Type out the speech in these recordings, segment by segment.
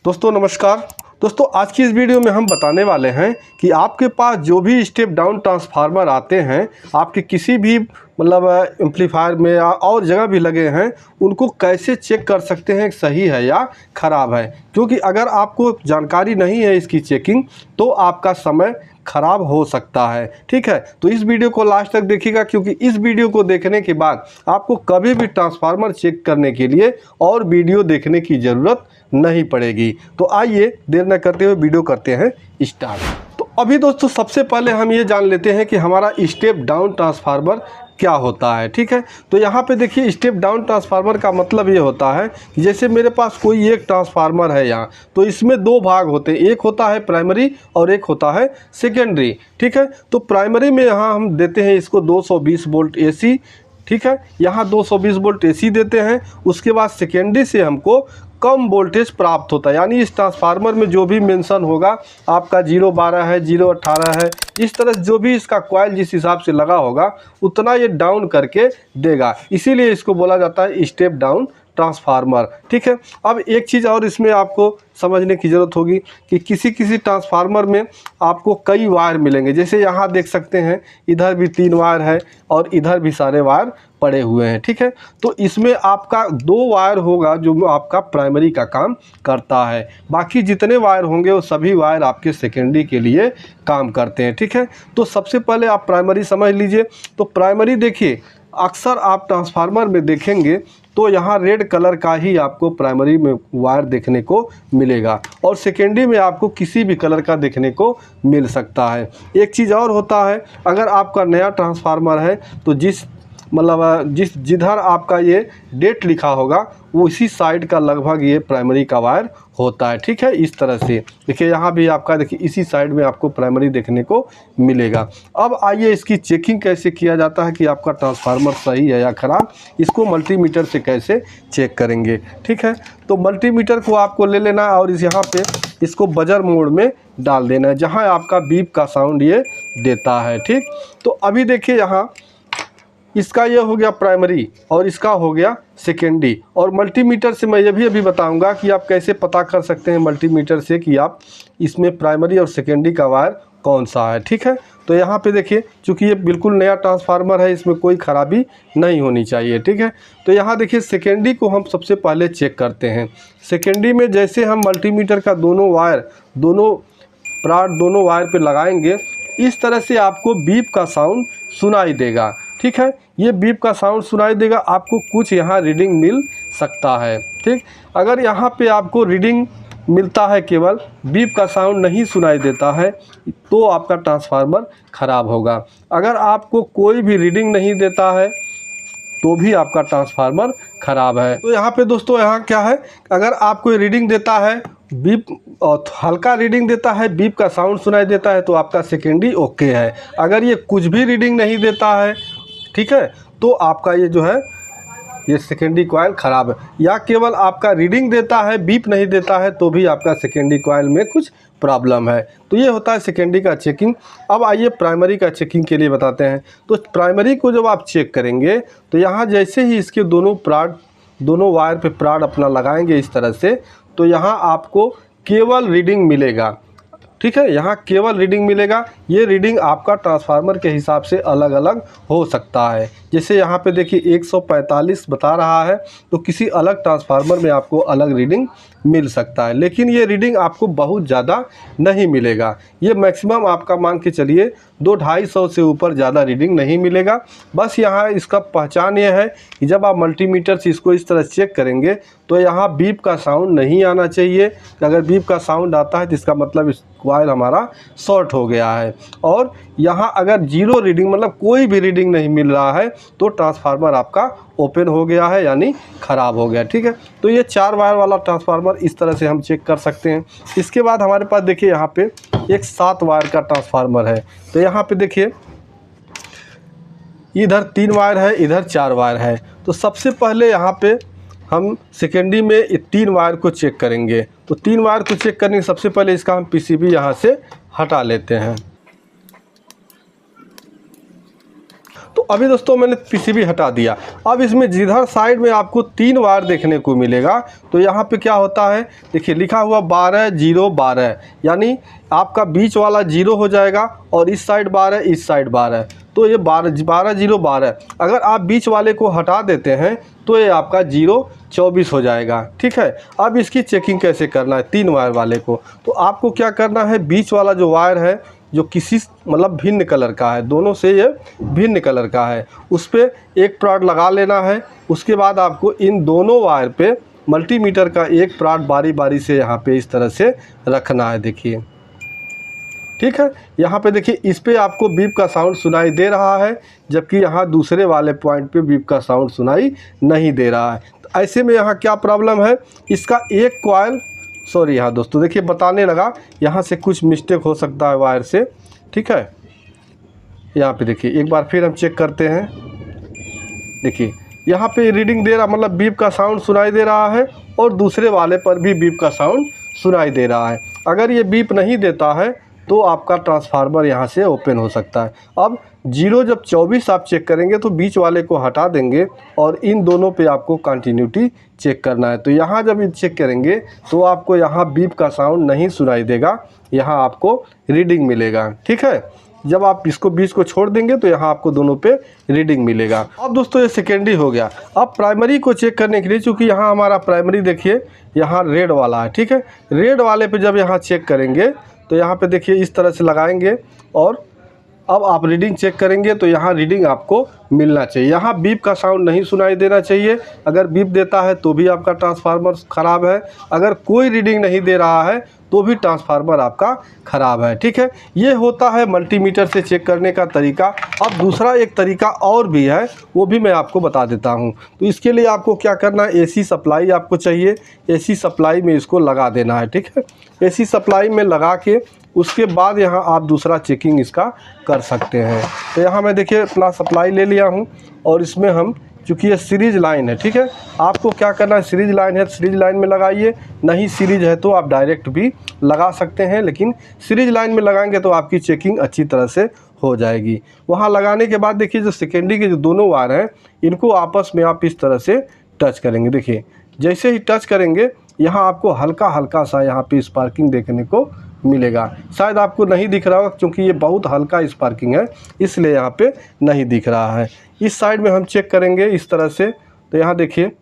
दोस्तों नमस्कार। दोस्तों आज की इस वीडियो में हम बताने वाले हैं कि आपके पास जो भी स्टेप डाउन ट्रांसफार्मर आते हैं, आपके किसी भी एम्पलीफायर में या और जगह भी लगे हैं, उनको कैसे चेक कर सकते हैं सही है या ख़राब है। क्योंकि अगर आपको जानकारी नहीं है इसकी चेकिंग, तो आपका समय ख़राब हो सकता है। ठीक है, तो इस वीडियो को लास्ट तक देखिएगा, क्योंकि इस वीडियो को देखने के बाद आपको कभी भी ट्रांसफार्मर चेक करने के लिए और वीडियो देखने की ज़रूरत नहीं पड़ेगी। तो आइए देर न करते हुए वीडियो करते हैं स्टार्ट। तो अभी दोस्तों सबसे पहले हम ये जान लेते हैं कि हमारा स्टेप डाउन ट्रांसफार्मर क्या होता है। ठीक है, तो यहाँ पे देखिए स्टेप डाउन ट्रांसफार्मर का मतलब ये होता है कि जैसे मेरे पास कोई एक ट्रांसफार्मर है यहाँ, तो इसमें दो भाग होते हैं, एक होता है प्राइमरी और एक होता है सेकेंडरी। ठीक है, तो प्राइमरी में यहाँ हम देते हैं इसको 220 वोल्ट एसी। ठीक है, यहाँ 220 वोल्ट एसी देते हैं। उसके बाद सेकेंडरी से हमको कम वोल्टेज प्राप्त होता है, यानी इस ट्रांसफार्मर में जो भी मेंशन होगा आपका 012 है, 018 है, इस तरह जो भी इसका कॉइल जिस हिसाब से लगा होगा उतना ये डाउन करके देगा। इसीलिए इसको बोला जाता है स्टेप डाउन ट्रांसफार्मर। ठीक है, अब एक चीज़ और इसमें आपको समझने की ज़रूरत होगी कि किसी किसी ट्रांसफार्मर में आपको कई वायर मिलेंगे। जैसे यहाँ देख सकते हैं, इधर भी 3 वायर है और इधर भी सारे वायर पड़े हुए हैं। ठीक है, तो इसमें आपका 2 वायर होगा जो आपका प्राइमरी का काम करता है, बाकी जितने वायर होंगे वो सभी वायर आपके सेकेंडरी के लिए काम करते हैं। ठीक है, तो सबसे पहले आप प्राइमरी समझ लीजिए। तो प्राइमरी देखिए, अक्सर आप ट्रांसफार्मर में देखेंगे तो यहाँ रेड कलर का ही आपको प्राइमरी में वायर देखने को मिलेगा और सेकेंडरी में आपको किसी भी कलर का देखने को मिल सकता है। एक चीज़ और होता है, अगर आपका नया ट्रांसफार्मर है तो जिधर आपका ये डेट लिखा होगा वो इसी साइड का लगभग ये प्राइमरी का वायर होता है। ठीक है, इस तरह से देखिए, यहाँ भी आपका देखिए इसी साइड में आपको प्राइमरी देखने को मिलेगा। अब आइए इसकी चेकिंग कैसे किया जाता है कि आपका ट्रांसफार्मर सही है या ख़राब, इसको मल्टीमीटर से कैसे चेक करेंगे। ठीक है, तो मल्टीमीटर को आपको ले लेना और यहाँ पे इसको बजर मोड में डाल देना है, जहाँ आपका बीप का साउंड ये देता है। ठीक, तो अभी देखिए यहाँ इसका ये हो गया प्राइमरी और इसका हो गया सेकेंडरी। और मल्टीमीटर से मैं ये भी अभी बताऊंगा कि आप कैसे पता कर सकते हैं मल्टीमीटर से कि आप इसमें प्राइमरी और सेकेंडरी का वायर कौन सा है। ठीक है, तो यहाँ पे देखिए, चूँकि ये बिल्कुल नया ट्रांसफार्मर है, इसमें कोई ख़राबी नहीं होनी चाहिए। ठीक है, तो यहाँ देखिए सेकेंडरी को हम सबसे पहले चेक करते हैं। सेकेंडरी में जैसे हम मल्टीमीटर का दोनों वायर पे लगाएंगे, इस तरह से आपको बीप का साउंड सुनाई देगा। ठीक है, ये बीप का साउंड सुनाई देगा, आपको कुछ यहाँ रीडिंग मिल सकता है। ठीक, अगर यहाँ पे आपको रीडिंग मिलता है, केवल बीप का साउंड नहीं सुनाई देता है, तो आपका ट्रांसफार्मर ख़राब होगा। अगर आपको कोई भी रीडिंग नहीं देता है तो भी आपका ट्रांसफार्मर ख़राब है। तो यहाँ पे दोस्तों यहाँ क्या है, अगर आपको रीडिंग देता है, बीप और हल्का रीडिंग देता है, बीप का साउंड सुनाई देता है, तो आपका सेकेंडरी ओके है। अगर ये कुछ भी रीडिंग नहीं देता है, ठीक है, तो आपका ये जो है ये सेकेंडरी कॉइल ख़राब है। या केवल आपका रीडिंग देता है, बीप नहीं देता है, तो भी आपका सेकेंडरी कॉइल में कुछ प्रॉब्लम है। तो ये होता है सेकेंडरी का चेकिंग। अब आइए प्राइमरी का चेकिंग के लिए बताते हैं। तो प्राइमरी को जब आप चेक करेंगे तो यहाँ जैसे ही इसके दोनों वायर पे प्राड अपना लगाएंगे इस तरह से, तो यहाँ आपको केवल रीडिंग मिलेगा। ठीक है, यहाँ केवल रीडिंग मिलेगा। ये रीडिंग आपका ट्रांसफार्मर के हिसाब से अलग अलग हो सकता है। जैसे यहाँ पे देखिए 145 बता रहा है, तो किसी अलग ट्रांसफार्मर में आपको अलग रीडिंग मिल सकता है, लेकिन ये रीडिंग आपको बहुत ज़्यादा नहीं मिलेगा। ये मैक्सिमम आपका मान के चलिए 200-250 से ऊपर ज़्यादा रीडिंग नहीं मिलेगा। बस यहाँ इसका पहचान ये है कि जब आप मल्टीमीटर से इसको इस तरह चेक करेंगे तो यहाँ बीप का साउंड नहीं आना चाहिए। अगर बीप का साउंड आता है तो इसका मतलब इस कॉइल हमारा शॉर्ट हो गया है। और यहाँ अगर जीरो रीडिंग मतलब कोई भी रीडिंग नहीं मिल रहा है, तो ट्रांसफार्मर आपका ओपन हो गया है, यानी ख़राब हो गया। ठीक है, तो ये 4 वायर वाला ट्रांसफार्मर इस तरह से हम चेक कर सकते हैं। इसके बाद हमारे पास देखिए यहाँ पे एक 7 वायर का ट्रांसफार्मर है। तो यहाँ पे देखिए इधर 3 वायर है, इधर 4 वायर है। तो सबसे पहले यहाँ पे हम सेकेंडरी में 3 वायर को चेक करेंगे। तो 3 वायर को चेक करने से सबसे पहले इसका हम पीसीबी यहाँ से हटा लेते हैं। तो अभी दोस्तों मैंने पीसीबी हटा दिया। अब इसमें जिधर साइड में आपको 3 वायर देखने को मिलेगा, तो यहाँ पे क्या होता है, देखिए लिखा हुआ 12 0 12, यानी आपका बीच वाला 0 हो जाएगा और इस साइड 12, इस साइड 12, तो ये 12 0 12। अगर आप बीच वाले को हटा देते हैं तो ये आपका 0 24 हो जाएगा। ठीक है, अब इसकी चेकिंग कैसे करना है 3 वायर वाले को, तो आपको क्या करना है, बीच वाला जो वायर है जो किसी मतलब भिन्न कलर का है, दोनों से ये भिन्न कलर का है, उस पर एक प्रॉड लगा लेना है। उसके बाद आपको इन दोनों वायर पे मल्टीमीटर का एक प्रॉड बारी बारी से यहाँ पे इस तरह से रखना है। देखिए, ठीक है, यहाँ पे देखिए इस पे आपको बीप का साउंड सुनाई दे रहा है, जबकि यहाँ दूसरे वाले पॉइंट पे बीप का साउंड सुनाई नहीं दे रहा है। तो ऐसे में यहाँ क्या प्रॉब्लम है, इसका एक कॉइल, सॉरी यहाँ दोस्तों देखिए बताने लगा, यहाँ से कुछ मिस्टेक हो सकता है वायर से। ठीक है, यहाँ पे देखिए एक बार फिर हम चेक करते हैं। देखिए यहाँ पे रीडिंग दे रहा, मतलब बीप का साउंड सुनाई दे रहा है और दूसरे वाले पर भी बीप का साउंड सुनाई दे रहा है। अगर ये बीप नहीं देता है तो आपका ट्रांसफार्मर यहाँ से ओपन हो सकता है। अब 0 जब 24 आप चेक करेंगे तो बीच वाले को हटा देंगे और इन दोनों पे आपको कंटिन्यूटी चेक करना है। तो यहाँ जब ये चेक करेंगे तो आपको यहाँ बीप का साउंड नहीं सुनाई देगा, यहाँ आपको रीडिंग मिलेगा। ठीक है, जब आप इसको बीच को छोड़ देंगे तो यहाँ आपको दोनों पे रीडिंग मिलेगा। अब दोस्तों ये सेकेंडरी हो गया। अब प्राइमरी को चेक करने के लिए, चूँकि यहाँ हमारा प्राइमरी देखिए यहाँ रेड वाला है। ठीक है, रेड वाले पे जब यहाँ चेक करेंगे तो यहाँ पे देखिए इस तरह से लगाएंगे और अब आप रीडिंग चेक करेंगे तो यहाँ रीडिंग आपको मिलना चाहिए। यहाँ बीप का साउंड नहीं सुनाई देना चाहिए। अगर बीप देता है तो भी आपका ट्रांसफार्मर ख़राब है, अगर कोई रीडिंग नहीं दे रहा है तो भी ट्रांसफार्मर आपका ख़राब है। ठीक है, ये होता है मल्टीमीटर से चेक करने का तरीका। अब दूसरा एक तरीका और भी है, वो भी मैं आपको बता देता हूँ। तो इसके लिए आपको क्या करना है, एसी सप्लाई आपको चाहिए, एसी सप्लाई में इसको लगा देना है। ठीक है, एसी सप्लाई में लगा के उसके बाद यहाँ आप दूसरा चेकिंग इसका कर सकते हैं। तो यहाँ मैं देखिए अपना सप्लाई ले लिया हूँ और इसमें हम, चूँकि ये सीरीज लाइन है, ठीक है, आपको क्या करना है, सीरीज लाइन है सीरीज लाइन में लगाइए, नहीं सीरीज है तो आप डायरेक्ट भी लगा सकते हैं, लेकिन सीरीज लाइन में लगाएंगे तो आपकी चेकिंग अच्छी तरह से हो जाएगी। वहाँ लगाने के बाद देखिए जो सेकेंडरी के जो दोनों वायर हैं इनको आपस में आप इस तरह से टच करेंगे। देखिए जैसे ही टच करेंगे यहाँ आपको हल्का हल्का सा यहाँ पे स्पार्किंग देखने को मिलेगा। शायद आपको नहीं दिख रहा होगा क्योंकि ये बहुत हल्का स्पार्किंग है, इसलिए यहाँ पे नहीं दिख रहा है। इस साइड में हम चेक करेंगे इस तरह से, तो यहाँ देखिए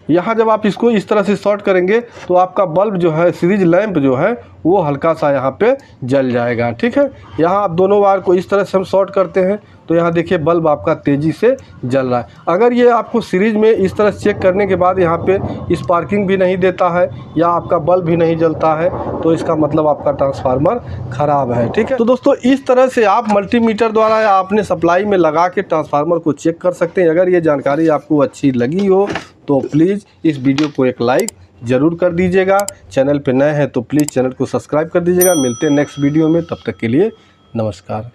यहाँ जब आप इसको इस तरह से शॉर्ट करेंगे तो आपका बल्ब जो है, सीरीज लैंप जो है वो हल्का सा यहाँ पे जल जाएगा। ठीक है, यहाँ आप दोनों वायर को इस तरह से हम शॉर्ट करते हैं तो यहाँ देखिए बल्ब आपका तेज़ी से जल रहा है। अगर ये आपको सीरीज में इस तरह चेक करने के बाद यहाँ पे स्पार्किंग भी नहीं देता है या आपका बल्ब भी नहीं जलता है तो इसका मतलब आपका ट्रांसफार्मर ख़राब है। ठीक है, तो दोस्तों इस तरह से आप मल्टीमीटर द्वारा या आपने सप्लाई में लगा के ट्रांसफार्मर को चेक कर सकते हैं। अगर ये जानकारी आपको अच्छी लगी हो तो प्लीज़ इस वीडियो को एक लाइक ज़रूर कर दीजिएगा। चैनल पे नए हैं तो प्लीज़ चैनल को सब्सक्राइब कर दीजिएगा। मिलते हैं नेक्स्ट वीडियो में, तब तक के लिए नमस्कार।